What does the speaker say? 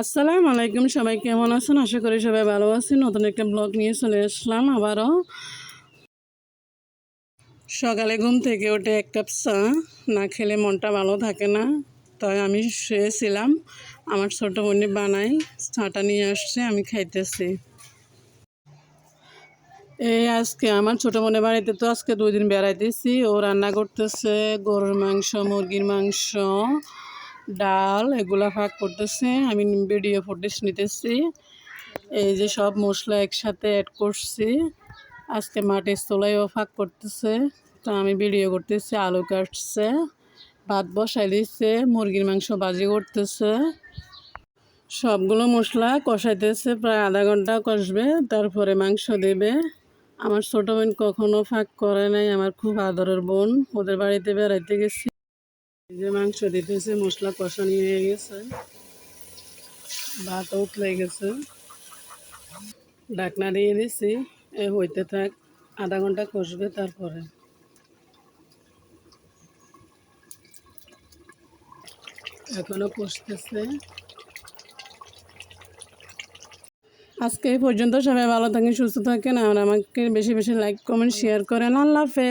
আসসালামু আলাইকুম, সবাই কেমন আছেন? আশা করি সবাই ভালো আছেন। নতুন একটা ব্লগ নিয়ে চলে আসলাম আবারও। সকালে ঘুম থেকে উঠে এক কাপ চা না খেলে মনটা ভালো থাকে না, তাই আমি শুয়েছিলাম। আমার ছোটো বোনে বানাই চাটা নিয়ে আসছে, আমি খাইতেছি। এই আজকে আমার ছোটো বোনের বাড়িতে তো আজকে 2 দিন বেড়াইতেছি। ও রান্না করতেছে গরুর মাংস, মুরগির মাংস, ডাল, এগুলা ভাগ করতেছে। আমি ভিডিও ফুটেজ নিতেছি। এই যে সব মশলা একসাথে অ্যাড করছি। আজকে মাটির চুলায়ও ফাঁক করতেছে, তো আমি ভিডিও করতেছি। আলু কাটছে, ভাত বসাই দিচ্ছে, মুরগির মাংস ভাজি করতেছে। সবগুলো মশলা কষাইতেছে, প্রায় আধা ঘন্টা কষবে, তারপরে মাংস দেবে। আমার ছোটো বোন কখনো ফাঁক করে নাই, আমার খুব আদরের বোন। ওদের বাড়িতে বেড়াইতে গেছি। এই যে মাংস দিতেছে, মশলা কষানি হয়ে গেছে, ভাত উতলে গেছে, ঢাকনা দিয়ে দিছি। হইতে থাক, আধা ঘন্টা কষবে, তারপরে এখনো কষতেছে। আজকে এই পর্যন্ত, সবাই ভালো থাকেন, সুস্থ থাকেন, আর আমাকে বেশি বেশি লাইক কমেন্ট শেয়ার করেন। আল্লাহ হাফেজ।